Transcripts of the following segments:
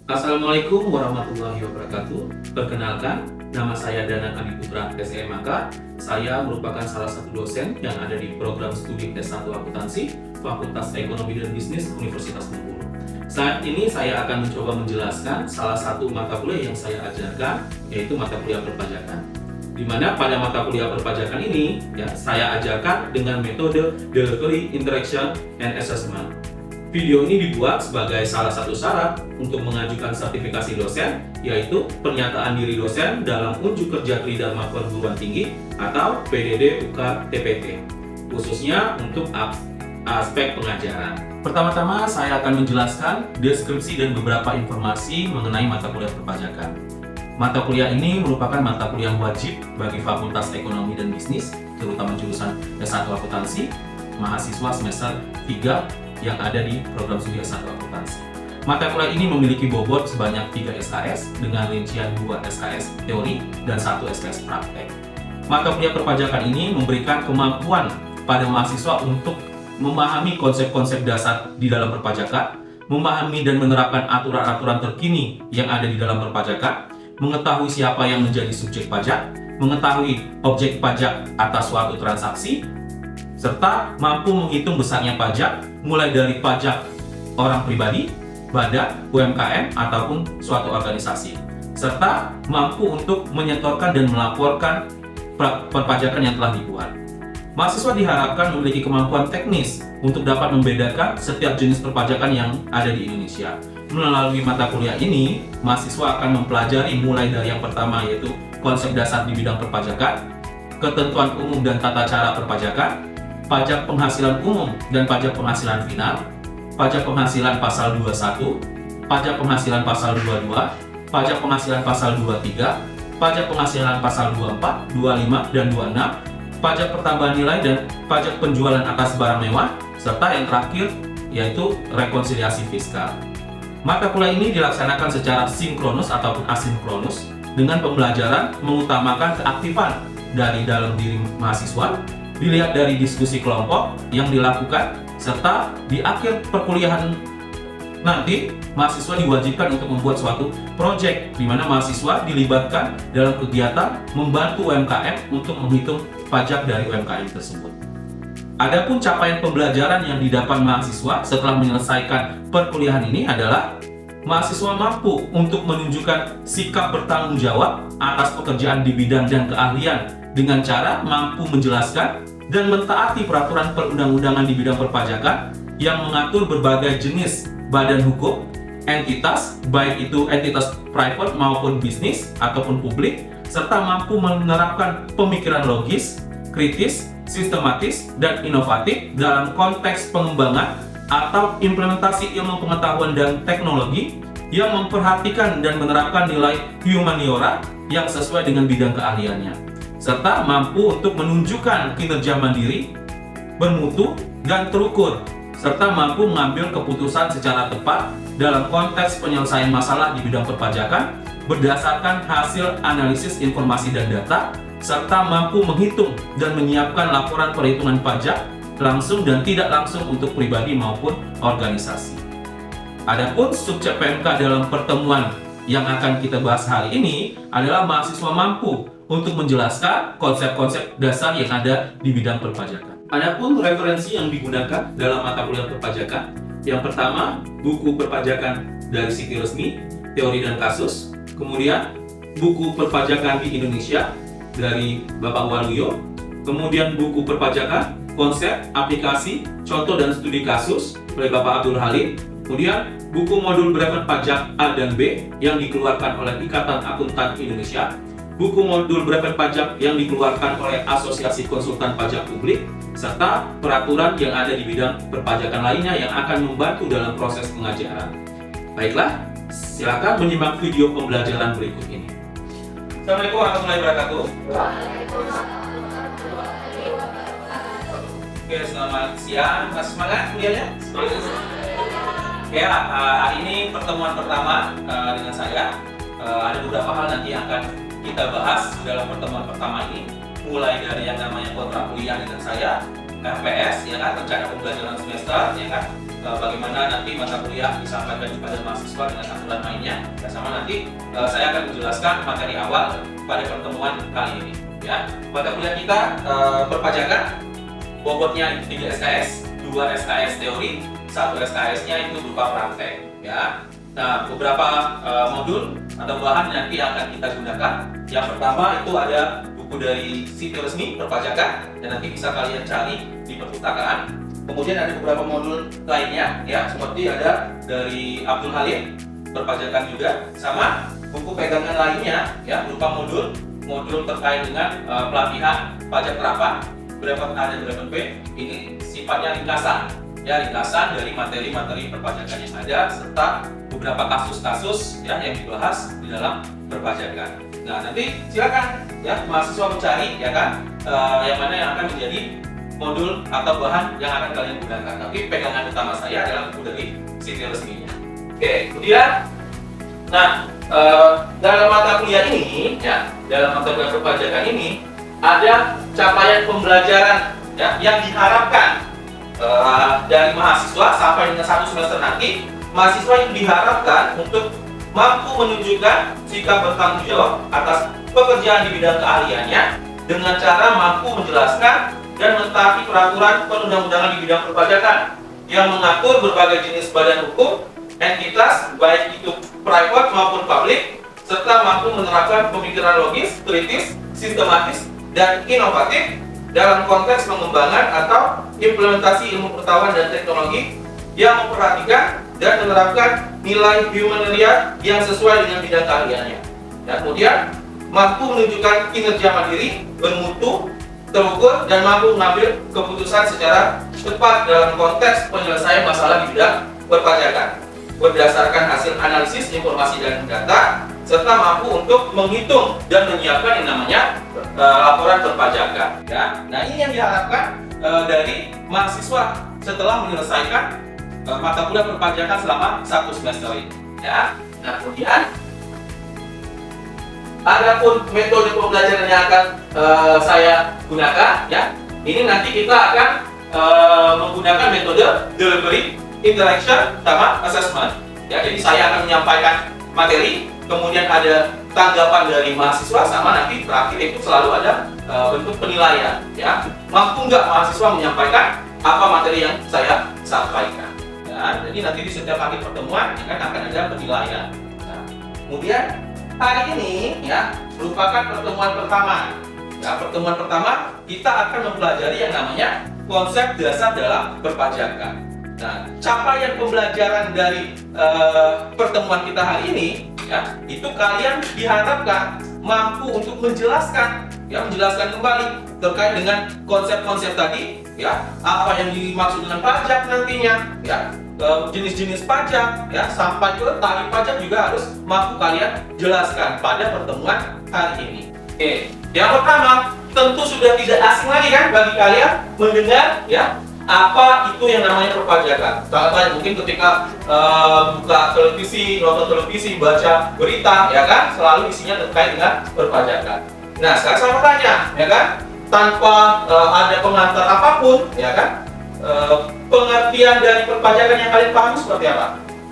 Assalamualaikum warahmatullahi wabarakatuh. Perkenalkan, nama saya Danan Adi Putra, SMAK. Saya merupakan salah satu dosen yang ada di program studi S1 Akuntansi, Fakultas Ekonomi dan Bisnis Universitas Bengkulu. Saat ini saya akan mencoba menjelaskan salah satu mata kuliah yang saya ajarkan, yaitu mata kuliah perpajakan. Di mana pada mata kuliah perpajakan ini, saya ajarkan dengan metode Delivery, Interaction, and Assessment. Video ini dibuat sebagai salah satu syarat untuk mengajukan sertifikasi dosen, yaitu pernyataan diri dosen dalam unjuk kerja Tridharma Perguruan Tinggi atau PDD UK TPT, khususnya untuk aspek pengajaran. Pertama-tama saya akan menjelaskan deskripsi dan beberapa informasi mengenai mata kuliah perpajakan. Mata kuliah ini merupakan mata kuliah wajib bagi Fakultas Ekonomi dan Bisnis, terutama jurusan S1 Akuntansi, mahasiswa semester 3 yang ada di program studi S1 Akuntansi. Mata kuliah ini memiliki bobot sebanyak 3 SKS dengan rincian 2 SKS teori dan 1 SKS praktek. Mata kuliah perpajakan ini memberikan kemampuan pada mahasiswa untuk memahami konsep-konsep dasar di dalam perpajakan, memahami dan menerapkan aturan-aturan terkini yang ada di dalam perpajakan, mengetahui siapa yang menjadi subjek pajak, mengetahui objek pajak atas suatu transaksi, serta mampu menghitung besarnya pajak mulai dari pajak orang pribadi, badan, UMKM, ataupun suatu organisasi, serta mampu untuk menyetorkan dan melaporkan perpajakan yang telah dibuat. Mahasiswa diharapkan memiliki kemampuan teknis untuk dapat membedakan setiap jenis perpajakan yang ada di Indonesia. Melalui mata kuliah ini, mahasiswa akan mempelajari mulai dari yang pertama, yaitu konsep dasar di bidang perpajakan, ketentuan umum dan tata cara perpajakan, pajak penghasilan umum dan pajak penghasilan final, pajak penghasilan pasal 21, pajak penghasilan pasal 22, pajak penghasilan pasal 23, pajak penghasilan pasal 24, 25, dan 26, pajak pertambahan nilai dan pajak penjualan atas barang mewah, serta yang terakhir yaitu rekonsiliasi fiskal. Mata kuliah ini dilaksanakan secara sinkronus ataupun asinkronus dengan pembelajaran mengutamakan keaktifan dari dalam diri mahasiswa, dilihat dari diskusi kelompok yang dilakukan, serta di akhir perkuliahan nanti mahasiswa diwajibkan untuk membuat suatu proyek di mana mahasiswa dilibatkan dalam kegiatan membantu UMKM untuk menghitung pajak dari UMKM tersebut. Adapun capaian pembelajaran yang didapat mahasiswa setelah menyelesaikan perkuliahan ini adalah mahasiswa mampu untuk menunjukkan sikap bertanggung jawab atas pekerjaan di bidang dan keahlian dengan cara mampu menjelaskan dan mentaati peraturan perundang-undangan di bidang perpajakan yang mengatur berbagai jenis badan hukum, entitas, baik itu entitas private maupun bisnis ataupun publik, serta mampu menerapkan pemikiran logis, kritis, sistematis, dan inovatif dalam konteks pengembangan atau implementasi ilmu pengetahuan dan teknologi yang memperhatikan dan menerapkan nilai humaniora yang sesuai dengan bidang keahliannya, serta mampu untuk menunjukkan kinerja mandiri, bermutu, dan terukur, serta mampu mengambil keputusan secara tepat dalam konteks penyelesaian masalah di bidang perpajakan berdasarkan hasil analisis informasi dan data, serta mampu menghitung dan menyiapkan laporan perhitungan pajak langsung dan tidak langsung untuk pribadi maupun organisasi. Adapun subjek PMK dalam pertemuan yang akan kita bahas hari ini adalah mahasiswa mampu untuk menjelaskan konsep-konsep dasar yang ada di bidang perpajakan. Adapun referensi yang digunakan dalam mata kuliah perpajakan, yang pertama, buku perpajakan dari Siti Resmi, Teori dan Kasus, kemudian buku perpajakan di Indonesia dari Bapak Waluyo, kemudian buku perpajakan, konsep, aplikasi, contoh dan studi kasus oleh Bapak Abdul Halim, kemudian buku modul brevet pajak A dan B yang dikeluarkan oleh Ikatan Akuntan Indonesia, buku modul brevet pajak yang dikeluarkan oleh Asosiasi Konsultan Pajak Publik, serta peraturan yang ada di bidang perpajakan lainnya yang akan membantu dalam proses pengajaran. Baiklah, silakan menyimak video pembelajaran berikut ini. Assalamualaikum warahmatullahi wabarakatuh. Oke, selamat siang. Masih semangat kuliahnya? Oke, hari ini pertemuan pertama dengan saya. Ada beberapa hal nanti yang akan kita bahas dalam pertemuan pertama ini. Mulai dari yang namanya kontrak kuliah dengan saya, RPS, ya kan, rencana pembelajaran semester, ya kan, bagaimana nanti mata kuliah disampaikan kepada mahasiswa dengan aturan mainnya. Ya, sama nanti saya akan menjelaskan materi awal pada pertemuan kali ini. Ya, mata kuliah kita perpajakan, bobotnya itu 3 SKS, 2 SKS teori, 1 SKS-nya itu berupa praktek. Ya, nah beberapa modul atau bahan nanti akan kita gunakan. Yang pertama itu ada buku dari situs resmi perpajakan, dan nanti bisa kalian cari di perpustakaan. Kemudian ada beberapa modul lainnya, ya, seperti ada dari Abdul Halim perpajakan juga, sama buku pegangan lainnya, ya, berupa modul terkait dengan pelatihan pajak terapan, berapa A dan berapa B. Ini sifatnya ringkasan, ya, ringkasan dari materi-materi perpajakan yang ada serta beberapa kasus-kasus, ya, yang dibahas di dalam perpajakan. Nah, nanti silakan, ya, mahasiswa mencari, ya kan, yang mana yang akan menjadi modul atau bahan yang akan kalian gunakan. Tapi pegangan utama saya adalah buku dari situs resminya. Oke, kemudian, nah, dalam mata kuliah ini, ya, dalam mata kuliah perpajakan ini ada capaian pembelajaran, ya, yang diharapkan dari mahasiswa sampai dengan 1 semester nanti. Mahasiswa yang diharapkan untuk mampu menunjukkan sikap bertanggung jawab atas pekerjaan di bidang keahliannya dengan cara mampu menjelaskan dan mentaati peraturan perundang-undangan di bidang perpajakan yang mengatur berbagai jenis badan hukum, entitas, baik itu private maupun publik, serta mampu menerapkan pemikiran logis, kritis, sistematis, dan inovatif dalam konteks pengembangan atau implementasi ilmu pengetahuan dan teknologi yang memperhatikan dan menerapkan nilai humanitarian yang sesuai dengan bidang keahliannya. Dan kemudian mampu menunjukkan kinerja mandiri, bermutu, terukur, dan mampu mengambil keputusan secara cepat dalam konteks penyelesaian masalah di bidang perpajakan berdasarkan hasil analisis informasi dan data, serta mampu untuk menghitung dan menyiapkan yang namanya laporan perpajakan. Ya, nah ini yang diharapkan dari mahasiswa setelah menyelesaikan mata kuliah perpajakan selama 1 semester ini. Ya, nah kemudian adapun metode pembelajaran yang akan saya gunakan, ya, ini nanti kita akan menggunakan metode delivery, interaction, sama assessment. Ya, jadi saya akan menyampaikan materi, kemudian ada tanggapan dari mahasiswa, sama nanti terakhir itu selalu ada bentuk penilaian. Ya, mampu nggak mahasiswa menyampaikan apa materi yang saya sampaikan. Ya, jadi nanti di setiap kali pertemuan, ya kan, akan ada penilaian. Nah, kemudian hari ini, ya, merupakan pertemuan pertama. Ya, pertemuan pertama kita akan mempelajari yang namanya konsep dasar dalam perpajakan. Nah, capaian pembelajaran dari pertemuan kita hari ini, ya, itu kalian diharapkan mampu untuk menjelaskan, ya, menjelaskan kembali terkait dengan konsep-konsep tadi, ya, apa yang dimaksud dengan pajak nantinya, ya, jenis-jenis pajak, ya, sampai ke tarif pajak juga harus mampu kalian jelaskan pada pertemuan hari ini. Oke, yang pertama tentu sudah tidak asing lagi kan bagi kalian mendengar, ya, apa itu yang namanya perpajakan. Contohnya mungkin ketika buka televisi, nonton televisi, baca berita, ya kan, selalu isinya terkait dengan perpajakan. Nah, sekarang saya bertanya, ya kan, tanpa ada pengantar apapun, ya kan, pengertian dari perpajakan yang kalian pahami seperti apa?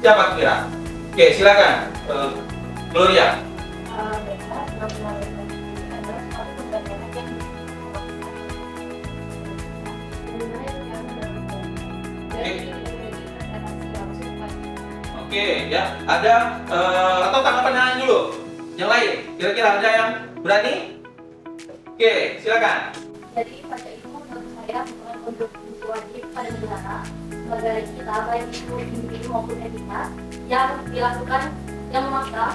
Siapa kira? Oke, silakan, Gloria. Oke, ya, ada atau tanggapan yang lain dulu? Yang lain, kira-kira ada yang berani? Oke, silakan. Jadi pajak itu menurut saya bukan kontribusi wajib pada negara sebagai kita, baik itu individu maupun entitas yang dilakukan yang memaksa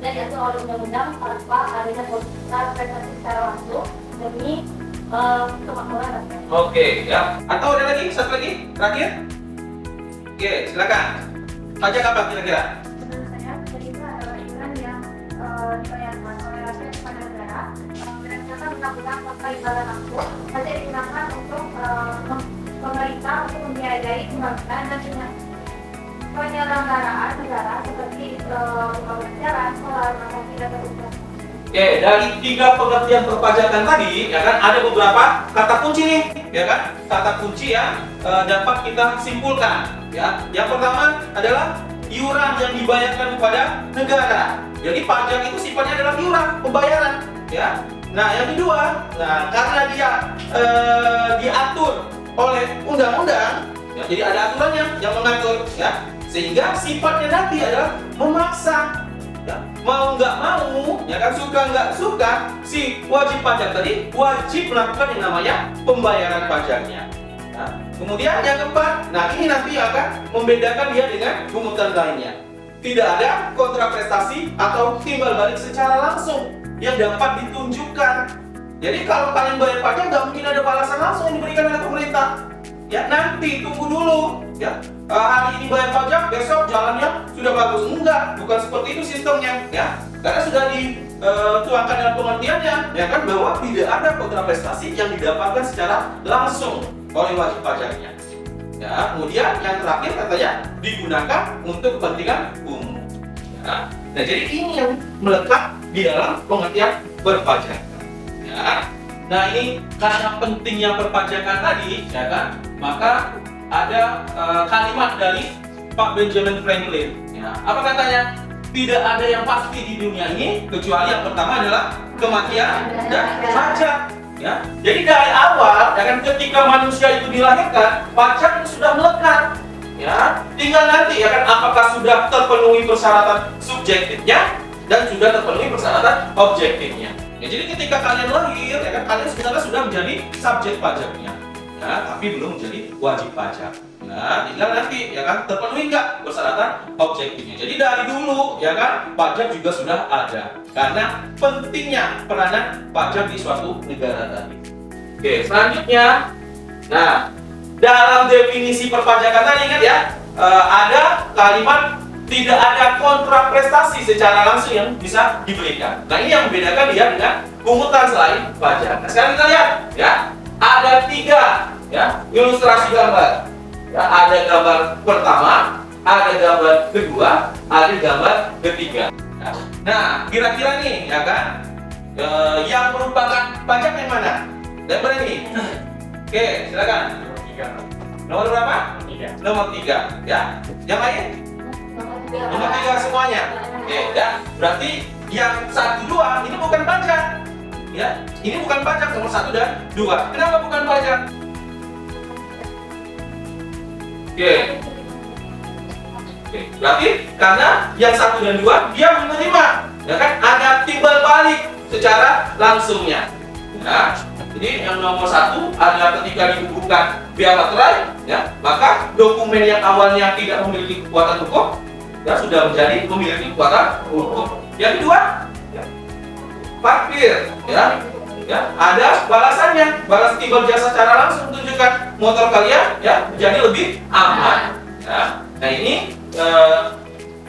dan diatur oleh undang-undang tanpa adanya prestasi secara langsung demi kemakmuran rakyat. Oke, ya. Atau ada lagi, satu lagi, terakhir? Oke, silakan. Pajak apa kira-kira? Menurut saya, pajak itu adalah iuran yang dibayarkan oleh rakyat kepada negara berdasarkan undang-undang tanpa imbalan langsung. Pajak digunakan untuk pemerintah untuk membiayai pembangunan dan penyelenggaraan negara seperti pembangunan jalan, sekolah, rumah sakit, dan infrastruktur. Oke, dari 3 pengertian perpajakan tadi, ya kan, ada beberapa kata kunci nih, ya kan, kata kunci yang dapat kita simpulkan. Ya, yang pertama adalah iuran yang dibayarkan kepada negara. Jadi pajak itu sifatnya adalah iuran, pembayaran, ya. Nah, yang kedua, karena dia diatur oleh undang-undang, ya, jadi ada aturannya yang mengatur, ya, sehingga sifatnya nanti adalah memaksa. Ya, mau nggak mau, ya kan, suka nggak suka, si wajib pajak tadi wajib melakukan yang namanya pembayaran pajaknya. Nah, kemudian yang keempat, nah ini nanti akan membedakan dia dengan pungutan lainnya. Tidak ada kontraprestasi atau timbal balik secara langsung yang dapat ditunjukkan. Jadi kalau kalian bayar pajak nggak mungkin ada balasan langsung yang diberikan oleh pemerintah. Ya nanti tunggu dulu. Ya hari ini bayar pajak, besok jalannya sudah bagus. Enggak, bukan seperti itu sistemnya. Ya karena sudah dituangkan dalam pengertiannya, ya kan, bahwa tidak ada kontraprestasi yang didapatkan secara langsung oleh wajib pajaknya. Ya, kemudian yang terakhir katanya digunakan untuk kepentingan umum. Ya. Nah, jadi ini yang melekat di dalam pengertian berpajak. Ya. Nah, ini karena pentingnya perpajakan tadi, ya kan, maka ada kalimat dari Pak Benjamin Franklin. Ya. Apa katanya? Tidak ada yang pasti di dunia ini kecuali yang pertama adalah kematian dan pajak. Ya, jadi dari awal, ya kan, ketika manusia itu dilahirkan, pajak sudah melekat. Ya, tinggal nanti, ya kan, apakah sudah terpenuhi persyaratan subjektifnya dan sudah terpenuhi persyaratan objektifnya. Ya, jadi ketika kalian lahir, ya kan, kalian sebenarnya sudah menjadi subjek pajaknya, ya, tapi belum menjadi wajib pajak. Nah, tinggal nanti, ya kan, terpenuhi nggak persyaratan objektifnya. Jadi dari dulu, ya kan, pajak juga sudah ada. Karena pentingnya peranan pajak di suatu negara tadi. Oke, selanjutnya, nah, dalam definisi perpajakan tadi ingat ya, ada kalimat tidak ada kontraprestasi secara langsung yang bisa diberikan. Nah, ini yang membedakan dia dengan pungutan selain pajak. Nah, sekarang kita lihat, ya, ada 3, ya, ilustrasi gambar. Ya, ada gambar pertama, ada gambar kedua, ada gambar ketiga. Nah, kira-kira nih, ya kan, yang merupakan pajak yang mana? Dan mana ini? Oke, silakan. Nomor berapa? 3. Nomor 3, ya. Yang lain? Nomor 3 semuanya. Oke, ya. Berarti yang 1, 2 ini bukan pajak. Ya, ini bukan pajak nomor 1 dan 2. Kenapa bukan pajak? Oke. Berarti karena yang 1 dan 2 dia menerima, ya kan, ada timbal balik secara langsungnya. Ya, jadi yang nomor 1 adalah ketika dihubungkan biaya materai, ya, maka dokumen yang awalnya tidak memiliki kekuatan hukum, ya, sudah menjadi memiliki kekuatan hukum. Yang kedua, ya, parkir, ya, ada balasannya, balas timbal jasa secara langsung, tunjukkan motor kalian, ya, menjadi lebih aman. Ya. Nah, ini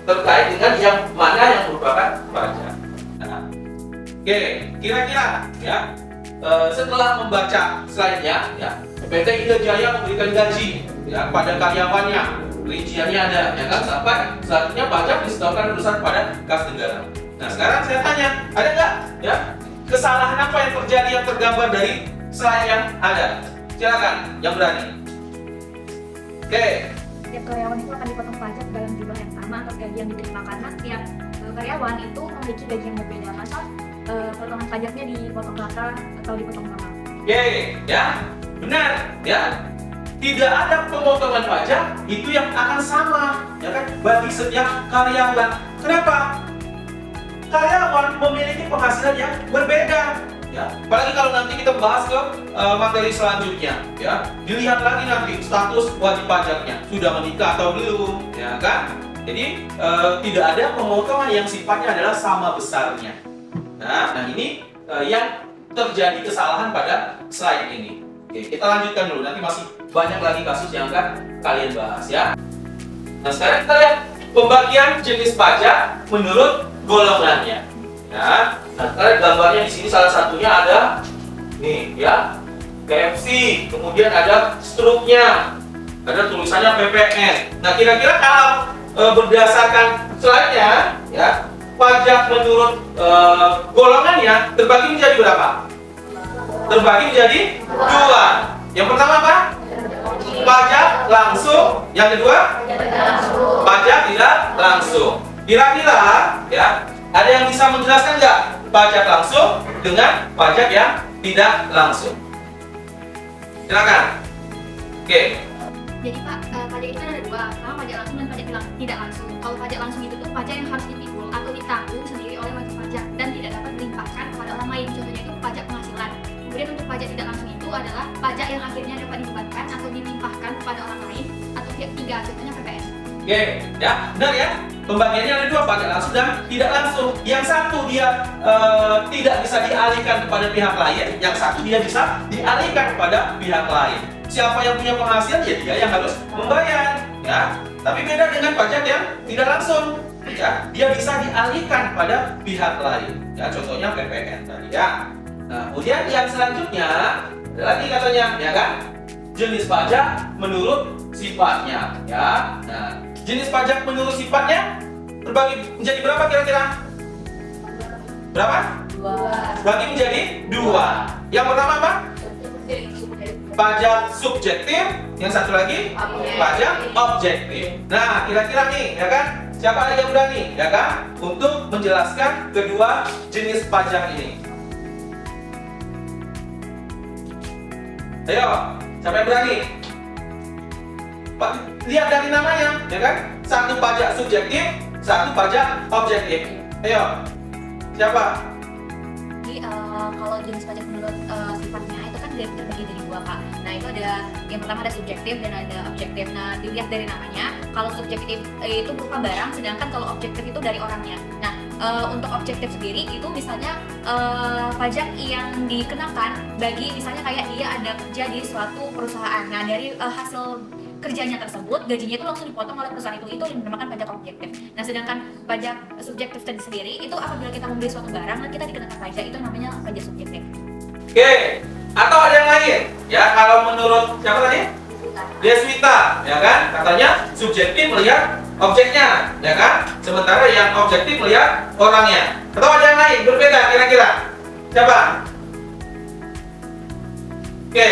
terkait dengan yang mana yang merupakan pajak. Nah, oke, kira-kira, ya, setelah membaca slide-nya, ya, PT Indah Jaya memberikan gaji, ya, pada karyawannya, rinciannya ada, ya kan, sampai selanjutnya pajak disetorkan perusahaan pada kas negara. Nah, sekarang saya tanya, ada nggak, ya, kesalahan apa yang terjadi yang tergambar dari slide yang ada? Silakan, yang berani. Oke. Setiap karyawan itu akan dipotong pajak dalam jumlah yang sama atas gaji yang diterima, karena setiap karyawan itu memiliki gaji yang berbeda, maka potongan pajaknya dipotong rata atau dipotong sama. Oke, ya, benar, ya. Tidak ada pemotongan pajak itu yang akan sama, ya kan, bagi setiap karyawan. Kenapa? Karyawan memiliki penghasilan yang berbeda. Ya, apalagi kalau nanti kita bahas ke materi selanjutnya, ya, dilihat lagi nanti status wajib pajaknya sudah menikah atau belum, ya kan? Jadi tidak ada pemotongan yang sifatnya adalah sama besarnya. Nah ini yang terjadi kesalahan pada slide ini. Oke, kita lanjutkan dulu. Nanti masih banyak lagi kasus yang akan kalian bahas, ya. Nah, sekarang kita lihat pembagian jenis pajak menurut golongannya. Ya, nah, sekarang gambarnya di sini salah satunya ada nih, ya, KFC, kemudian ada struknya, ada tulisannya PPN. Nah, kira-kira kalau berdasarkan slide-nya, ya, pajak menurut golongannya terbagi menjadi berapa? Terbagi menjadi 2. Yang pertama apa? Pajak langsung. Yang kedua, pajak tidak langsung. Kira-kira ya, ada yang bisa menjelaskan nggak pajak langsung dengan pajak yang tidak langsung? Silakan. Oke. Jadi Pak, pajak itu ada dua, pertama pajak langsung dan pajak tidak langsung. Kalau pajak langsung itu tuh pajak yang harus dipikul atau ditanggung sendiri oleh wajib pajak dan tidak dapat dilimpahkan kepada orang lain. Contohnya itu pajak penghasilan. Kemudian untuk pajak tidak langsung itu adalah pajak yang akhirnya dapat dibebankan atau dilimpahkan kepada orang lain atau pihak ketiga, contohnya PPN. Oke, ya, benar ya. Pembagiannya ada dua, pajak langsung dan tidak langsung. Yang satu dia tidak bisa dialihkan kepada pihak lain, yang satu dia bisa dialihkan kepada pihak lain. Siapa yang punya penghasilan ya dia yang harus membayar, ya. Tapi beda dengan pajak yang tidak langsung, ya. Dia bisa dialihkan pada pihak lain, ya. Contohnya PPN tadi, ya. Nah, kemudian yang selanjutnya ada lagi katanya, ya kan? Jenis pajak menurut sifatnya, ya. Nah, jenis pajak menurut sifatnya terbagi menjadi berapa kira-kira? Berapa? Bagi menjadi dua. Yang pertama apa? Pajak subjektif, yang satu lagi pajak objektif. Nah, kira-kira nih, ya kan? Siapa lagi yang berani, ya kan? Untuk menjelaskan kedua jenis pajak ini. Ayo, siapa yang berani? Pak, lihat dari namanya, ya kan? Satu pajak subjektif, satu pajak objektif. Ayo, siapa? Jadi kalau jenis pajak menurut sifatnya itu kan terbagi dari dua Kak. Nah itu ada yang pertama ada subjektif dan ada objektif. Nah dilihat dari namanya, kalau subjektif itu berupa barang, sedangkan kalau objektif itu dari orangnya. Nah untuk objektif sendiri itu misalnya pajak yang dikenakan bagi misalnya kayak dia ada kerja di suatu perusahaan. Nah dari hasil kerjanya tersebut, gajinya itu langsung dipotong oleh perusahaan itu dinamakan pajak objektif. Nah sedangkan pajak subjektif tadi sendiri itu apabila kita membeli suatu barang dan kita dikenakan pajak, itu namanya pajak subjektif. Oke, atau ada yang lain? Ya, kalau menurut siapa tadi? Deswita, ya kan? Katanya subjektif melihat objeknya, ya kan? Sementara yang objektif melihat orangnya. Atau ada yang lain berbeda kira-kira? Siapa? Oke.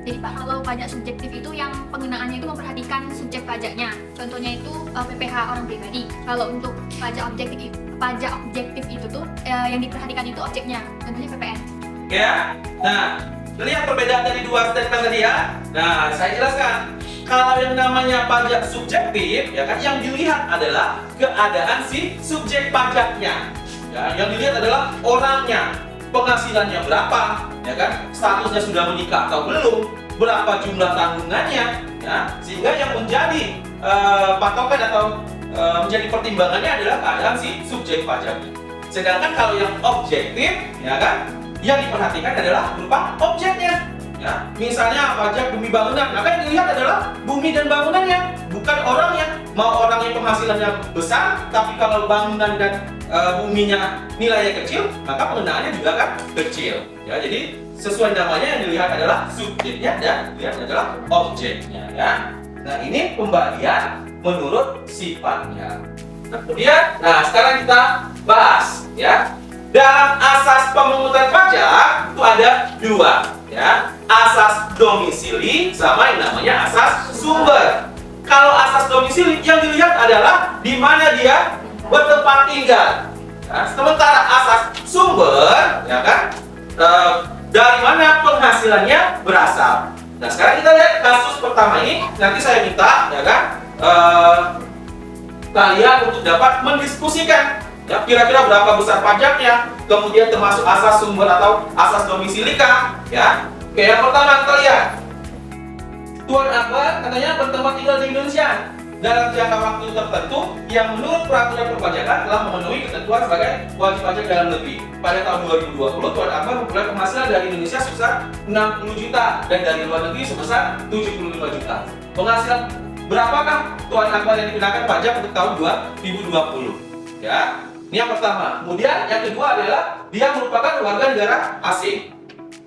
Jadi Pak, kalau pajak subjektif itu yang pengenaannya itu memperhatikan subjek pajaknya. Contohnya itu PPh orang pribadi. Kalau untuk pajak objektif itu tuh yang diperhatikan itu objeknya. Contohnya PPN. Ya. Nah, lihat perbedaan dari dua statement tadi ya. Nah, saya jelaskan. Kalau yang namanya pajak subjektif, ya kan, yang dilihat adalah keadaan si subjek pajaknya. Ya, yang dilihat adalah orangnya, penghasilannya berapa, ya kan, statusnya sudah menikah atau belum, berapa jumlah tanggungannya, ya, sehingga yang menjadi patokan atau menjadi pertimbangannya adalah keadaan si subjek pajaknya. Sedangkan kalau yang objektif, ya kan, yang diperhatikan adalah berupa objeknya. Ya, misalnya pajak bumi bangunan, maka yang dilihat adalah bumi dan bangunannya, bukan orangnya. Mau orangnya penghasilannya besar, tapi kalau bangunan dan buminya nilainya kecil, maka pengenaannya juga kan kecil. Ya, jadi sesuai namanya yang dilihat adalah subjeknya dan dilihat adalah objeknya. Ya. Nah ini pembagian menurut sifatnya. Nah, kemudian, sekarang kita bahas ya. Dalam asas pemungutan pajak itu ada dua, ya, asas domisili sama yang namanya asas sumber. Kalau asas domisili yang dilihat adalah di mana dia bertempat tinggal. Ya, sementara asas sumber, ya kan, dari mana penghasilannya berasal. Nah sekarang kita lihat kasus pertama ini. Nanti saya minta, ya kan, kalian untuk dapat mendiskusikan. Ya, kira-kira berapa besar pajaknya, kemudian termasuk asas sumber atau asas domisilika, ya. Oke, yang pertama kita lihat. Tuan Akbar katanya bertempat tinggal di Indonesia dalam jangka waktu tertentu yang menurut peraturan perpajakan telah memenuhi ketentuan sebagai wajib pajak dalam negeri. Pada tahun 2020, Tuan Akbar memperoleh penghasilan dari Indonesia sebesar 60 juta dan dari luar negeri sebesar 75 juta. Penghasilan berapakah Tuan Akbar yang dikenakan pajak untuk tahun 2020? Ya. Ini yang pertama. Kemudian yang kedua adalah dia merupakan warga negara asing.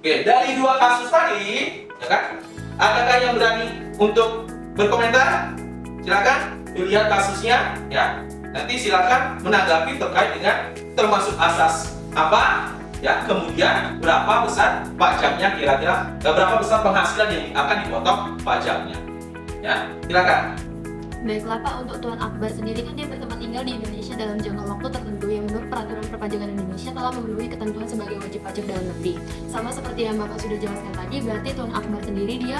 Oke, dari dua kasus tadi, ya kan? Adakah yang berani untuk berkomentar? Silakan dilihat kasusnya, ya. Nanti silakan menanggapi terkait dengan termasuk asas apa ya, kemudian berapa besar pajaknya kira-kira, berapa besar penghasilan yang akan dipotong pajaknya. Ya, silakan. Baiklah Pak, untuk Tuan Akbar sendiri kan dia bertempat tinggal di Indonesia dalam jangka waktu tertentu yang menurut peraturan perpajakan Indonesia telah memenuhi ketentuan sebagai wajib pajak dalam negeri. Sama seperti yang Bapak sudah jelaskan tadi, berarti Tuan Akbar sendiri dia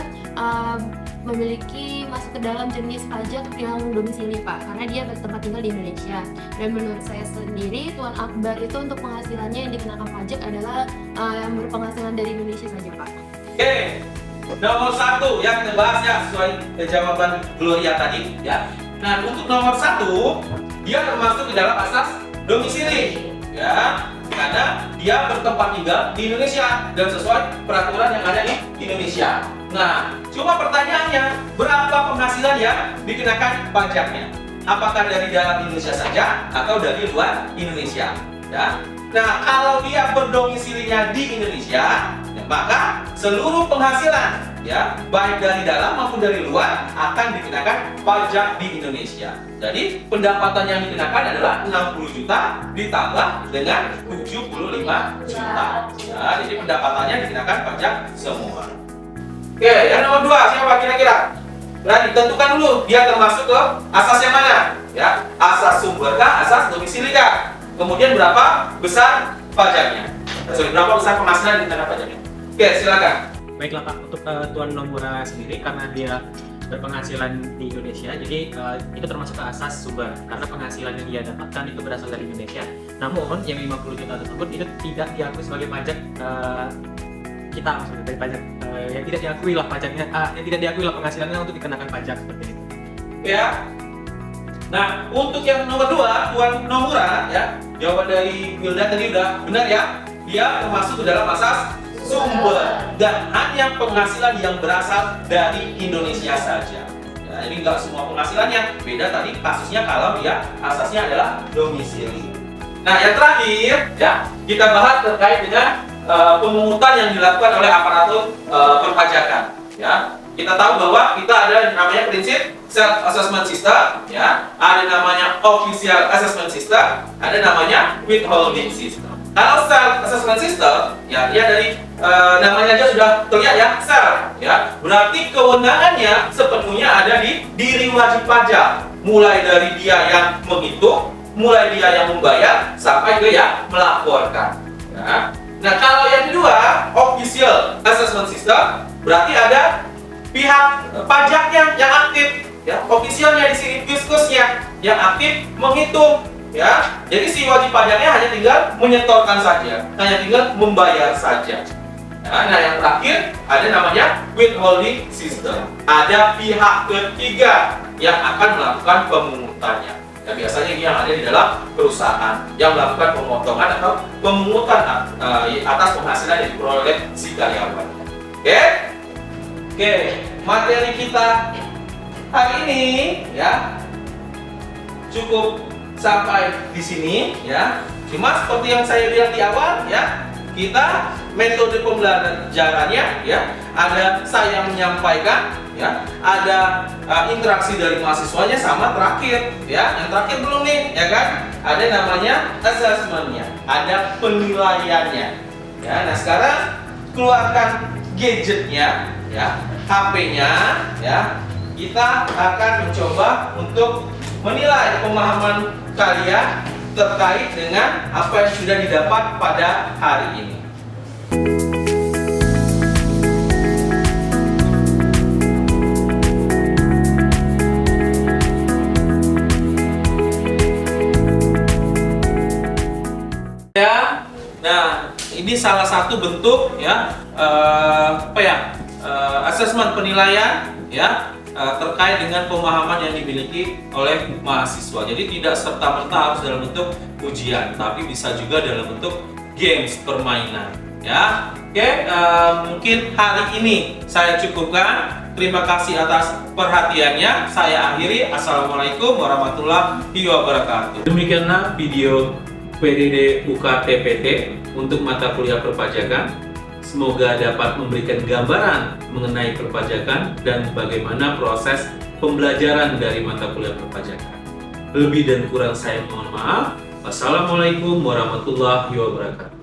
memiliki masuk ke dalam jenis pajak yang domisili Pak, karena dia bertempat tinggal di Indonesia. Dan menurut saya sendiri, Tuan Akbar itu untuk penghasilannya yang dikenakan pajak adalah yang berpenghasilan dari Indonesia saja Pak. Oke. Nomor 1 yang kita bahas ya sesuai jawaban Gloria tadi ya. Nah, untuk nomor 1 dia termasuk di dalam asas domisili ya, karena dia bertempat tinggal di Indonesia dan sesuai peraturan yang ada di Indonesia. Nah, cuma pertanyaannya, berapa penghasilan yang dikenakan pajaknya? Apakah dari dalam Indonesia saja atau dari luar Indonesia? Ya. Nah, kalau dia berdomisilinya di Indonesia, maka seluruh penghasilan ya, baik dari dalam maupun dari luar akan dikenakan pajak di Indonesia. Jadi pendapatan yang dikenakan adalah 60 juta ditambah dengan 75 juta. Ya, jadi pendapatannya dikenakan pajak semua. Oke, yang nomor 2 siapa kira-kira? Nah, ditentukan dulu dia termasuk ke asas yang mana? Ya, asas sumber kah, asas domisili kah? Kemudian berapa besar pajaknya? Berapa besar penghasilan dikenakan pajaknya? Oke, silakan. Baiklah Pak, untuk Tuan Nomura sendiri karena dia berpenghasilan di Indonesia, jadi itu termasuk ke asas sumber karena penghasilan yang dia dapatkan itu berasal dari Indonesia. Namun yang 50 juta tersebut itu tidak diakui sebagai pajak kita, maksudnya dari pajak yang tidak diakui lah pajaknya, yang tidak diakui lah penghasilannya untuk dikenakan pajak seperti itu. Ya. Nah, untuk yang nomor 2, Tuan Nomura ya, jawaban dari Wilda tadi udah benar ya. Dia termasuk ke dalam asas sumber dan hanya penghasilan yang berasal dari Indonesia saja. Ya, jadi nggak semua penghasilannya. Beda tadi kasusnya kalau dia asasnya adalah domisili. Nah, yang terakhir ya, kita bahas terkait dengan pemungutan yang dilakukan oleh aparatur perpajakan. Ya, kita tahu bahwa kita ada yang namanya prinsip self assessment system, ya, ada namanya official assessment system, ada namanya withholding system. Kalau self assessment system, ya dia dari namanya aja sudah terlihat ya, self, ya. Berarti kewenangannya sepenuhnya ada di diri wajib pajak, mulai dari dia yang menghitung, mulai dia yang membayar, sampai ke yang melaporkan. Ya. Nah, kalau yang kedua, official assessment system, berarti ada pihak pajaknya yang aktif, ya, officialnya di sini fiskusnya yang aktif menghitung. Ya, jadi si wajib pajaknya hanya tinggal menyetorkan saja, hanya tinggal membayar saja. Ya, nah, yang terakhir ada namanya withholding system. Ada pihak ketiga yang akan melakukan pemungutannya. Ya, biasanya ini yang ada di dalam perusahaan yang melakukan pemotongan atau pemungutan atas penghasilan yang diperoleh oleh si karyawan. Oke, materi kita hari ini ya cukup sampai di sini ya. Cuma seperti yang saya bilang di awal ya, kita metode pembelajarannya ya, ada saya menyampaikan ya, ada interaksi dari mahasiswanya, sama terakhir ya, yang terakhir belum nih ya kan, ada namanya assessment-nya, ada penilaiannya ya. Nah, sekarang keluarkan gadgetnya ya, HP-nya ya, kita akan mencoba untuk menilai pemahaman kalian terkait dengan apa yang sudah didapat pada hari ini. Ya, nah ini salah satu bentuk ya, asesmen penilaian ya, terkait dengan pemahaman yang dimiliki oleh mahasiswa. Jadi tidak serta-merta harus dalam bentuk ujian, tapi bisa juga dalam bentuk games, permainan. Ya, oke. Mungkin hari ini saya cukupkan. Terima kasih atas perhatiannya. Saya akhiri. Assalamualaikum warahmatullahi wabarakatuh. Demikianlah video PDD UKT-PT untuk mata kuliah perpajakan. Semoga dapat memberikan gambaran mengenai perpajakan dan bagaimana proses pembelajaran dari mata kuliah perpajakan. Lebih dan kurang saya mohon maaf. Wassalamualaikum warahmatullahi wabarakatuh.